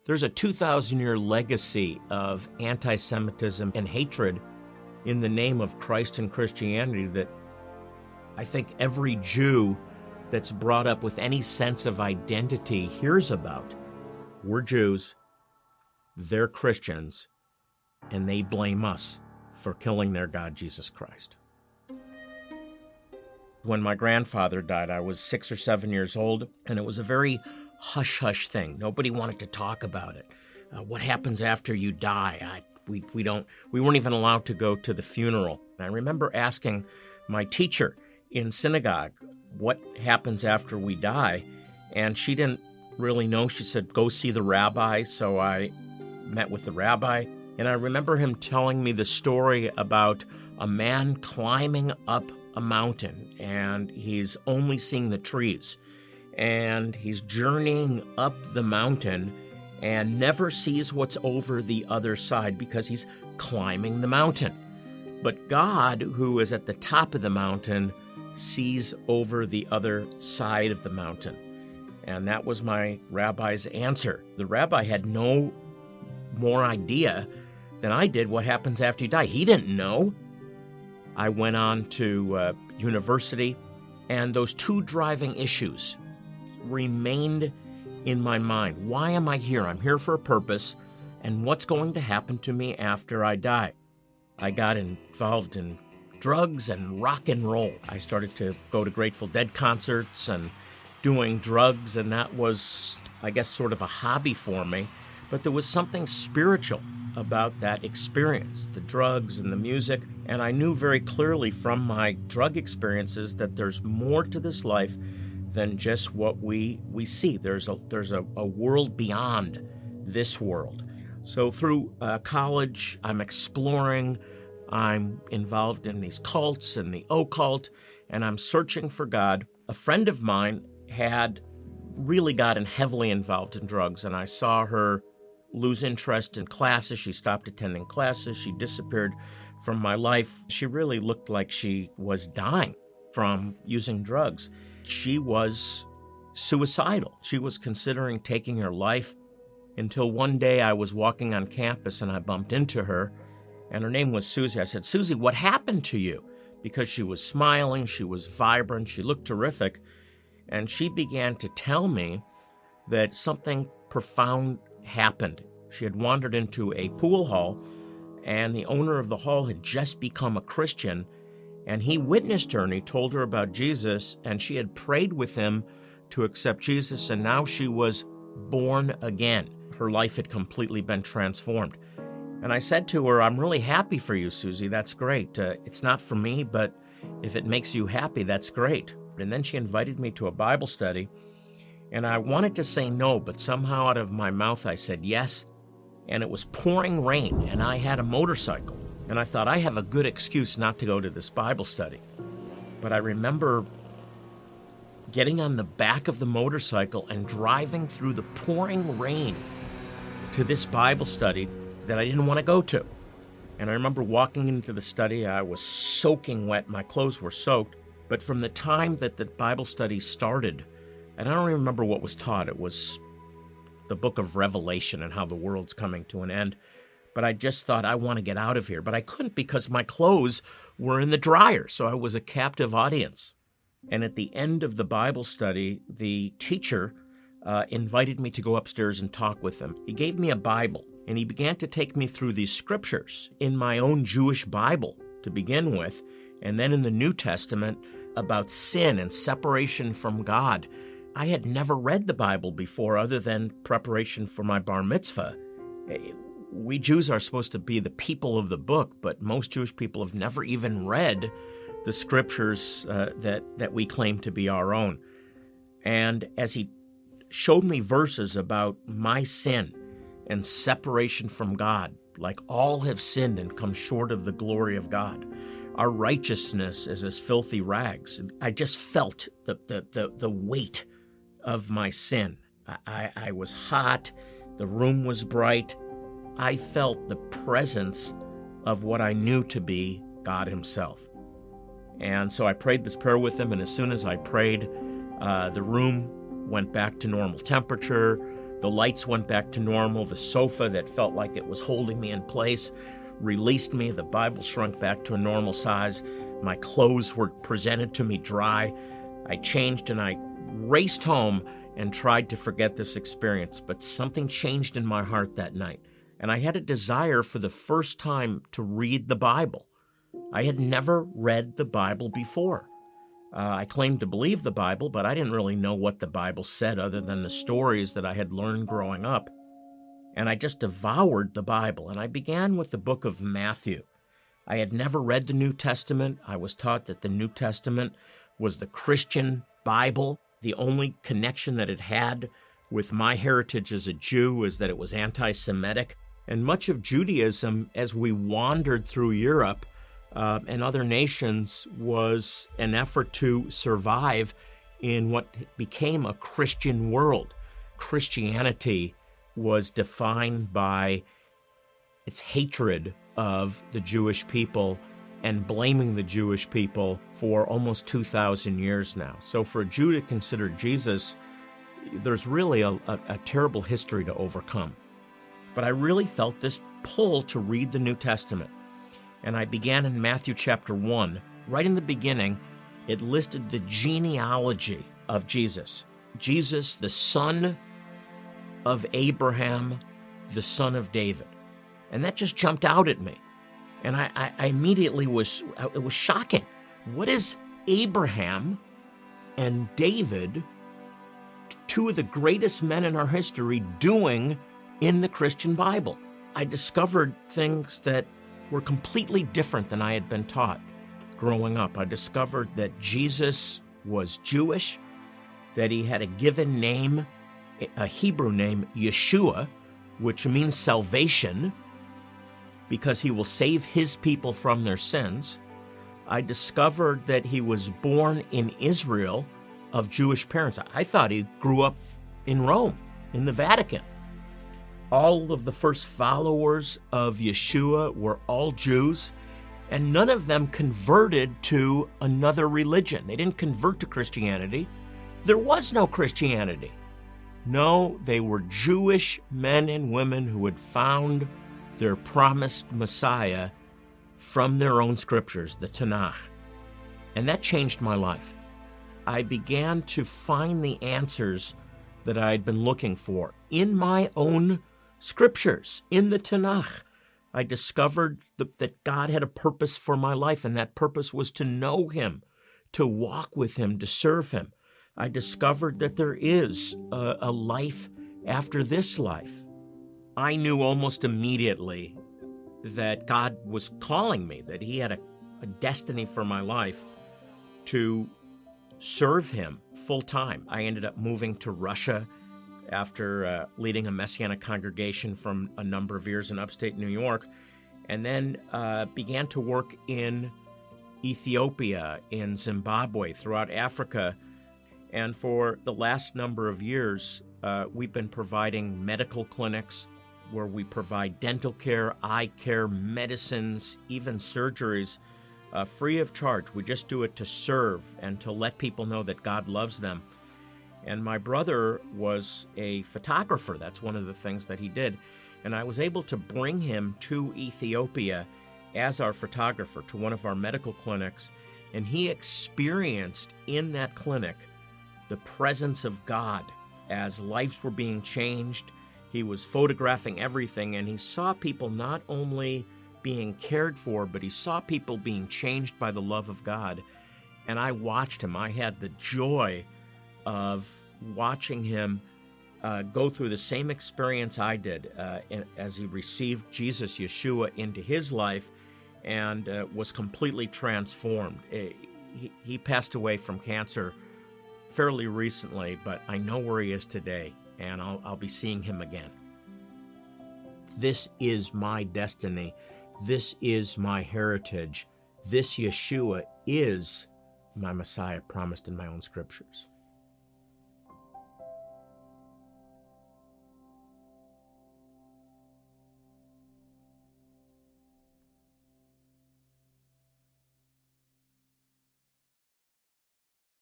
There's a 2,000-year legacy of anti-Semitism and hatred in the name of Christ and Christianity that I think every Jew that's brought up with any sense of identity hears about. We're Jews, they're Christians, and they blame us for killing their God, Jesus Christ. When my grandfather died, I was 6 or 7 years old, and it was a very hush-hush thing. Nobody wanted to talk about it. What happens after you die? We weren't even allowed to go to the funeral. And I remember asking my teacher in synagogue, what happens after we die? And she didn't really know. She said, go see the rabbi. So I met with the rabbi, and I remember him telling me the story about a man climbing up a mountain, and he's only seeing the trees, and he's journeying up the mountain and never sees what's over the other side because he's climbing the mountain. But God, who is at the top of the mountain, sees over the other side of the mountain. And that was my rabbi's answer. The rabbi had no more idea than I did what happens after you die. He didn't know. I went on to university, and those two driving issues remained in my mind. Why am I here? I'm here for a purpose, and what's going to happen to me after I die? I got involved in drugs and rock and roll. I started to go to Grateful Dead concerts and doing drugs, and that was, I guess, sort of a hobby for me. But there was something spiritual about that experience, the drugs and the music, and I knew very clearly from my drug experiences that there's more to this life than just what we see. There's a world beyond this world. So through college, I'm exploring. I'm involved in these cults and the occult, and I'm searching for God. A friend of mine had really gotten heavily involved in drugs, and I saw her lose interest in classes. She stopped attending classes. She disappeared from my life. She really looked like she was dying from using drugs. She was suicidal. She was considering taking her life until one day I was walking on campus and I bumped into her, and her name was Susie. I said, Susie, what happened to you? Because she was smiling, she was vibrant, she looked terrific, and she began to tell me that something profound happened. She had wandered into a pool hall, and the owner of the hall had just become a Christian, and he witnessed her, and he told her about Jesus, and she had prayed with him to accept Jesus, and now she was born again. Her life had completely been transformed. And I said to her, I'm really happy for you, Susie. That's great. It's not for me, but if it makes you happy, that's great. And then she invited me to a Bible study, and I wanted to say no, but somehow out of my mouth I said yes, and it was pouring rain, and I had a motorcycle, and I thought I have a good excuse not to go to this Bible study. But I remember getting on the back of the motorcycle and driving through the pouring rain to this Bible study that I didn't want to go to. And I remember walking into the study, I was soaking wet, my clothes were soaked, but from the time that the Bible study started, and I don't even remember what was taught. It was the book of Revelation and how the world's coming to an end. But I just thought, I want to get out of here. But I couldn't because my clothes were in the dryer, so I was a captive audience. And at the end of the Bible study, the teacher invited me to go upstairs and talk with him. He gave me a Bible, and he began to take me through these scriptures in my own Jewish Bible to begin with, and then in the New Testament about sin and separation from God. I had never read the Bible before other than preparation for my bar mitzvah. We Jews are supposed to be the people of the book, but most Jewish people have never even read the scriptures that we claim to be our own. And as he showed me verses about my sin and separation from God, like all have sinned and come short of the glory of God. Our righteousness is as filthy rags. I just felt the weight of my sin. I was hot. The room was bright. I felt the presence of what I knew to be God himself. And so I prayed this prayer with him, and as soon as I prayed, the room went back to normal temperature. The The lights went back to normal. The sofa that felt like it was holding me in place released me. The Bible shrunk back to a normal size. My clothes were presented to me dry. I changed and I raced home and tried to forget this experience, but something changed in my heart that night, and I had a desire for the first time to read the Bible. I had never read the Bible before. I claimed to believe the Bible, but I didn't really know what the Bible said other than the stories that I had learned growing up. And I just devoured the Bible, and I began with the book of Matthew. I had never read the New Testament. I was taught that the New Testament was the Christian Bible. The only connection that it had with my heritage as a Jew is that it was anti-Semitic. And much of Judaism, as we wandered through Europe and other nations, was an effort to survive in what became a Christian world. Christianity was defined by its hatred of the Jewish people and blaming the Jewish people for almost 2,000 years now. So for a Jew to consider Jesus, there's really a terrible history to overcome. But I really felt this pull to read the New Testament. And I began in Matthew chapter 1. Right in the beginning, it listed the genealogy of Jesus. Jesus, the son of Abraham, the son of David. And that just jumped out at me. And I immediately it was shocking. What is Abraham and David, two of the greatest men in our history, doing in the Christian Bible? I discovered things that were completely different than I had been taught growing up. I discovered that Jesus was Jewish, that he had a given name, a Hebrew name, Yeshua, which means salvation, because he will save his people from their sins. I discovered that he was born in Israel of Jewish parents. I thought he grew up in Rome, in the Vatican. All of the first followers of Yeshua were all Jews, and none of them converted to another religion. They didn't convert to Christianity. There was no Christianity. No, they were Jewish men and women who had found their promised Messiah from their own scriptures, the Tanakh. And that changed my life. I began to find the answers that I had been looking for in my own scriptures, in the Tanakh. I discovered that God had a purpose for my life, and that purpose was to know him, to walk with him, to serve him. I discovered that there is a life after this life. I knew almost immediately that God was calling me, that he had a destiny for my life to serve him full time. I ended up moving to Russia after leading a Messianic congregation from a number of years in upstate New York, and then began to work in Ethiopia, in Zimbabwe, throughout Africa. And for the last number of years, we've been providing medical clinics where we provide dental care, eye care, medicines, even surgeries, free of charge. We just do it to serve and to let people know that God loves them. And my brother was a photographer. That's one of the things that he did. And I was able to bring him to Ethiopia as our photographer to one of our medical clinics. And he experienced in that clinic the presence of God as lives were being changed. He was photographing everything, and he saw people not only being cared for, but he saw people being changed by the love of God. And I watched him. I had the joy of watching him go through the same experience I did as he received Jesus, Yeshua, into his life and was completely transformed. He passed away from cancer fairly recently, but I know where he is today, and I'll be seeing him again. This is my destiny. This is my heritage. This Yeshua is my Messiah promised in my own scriptures.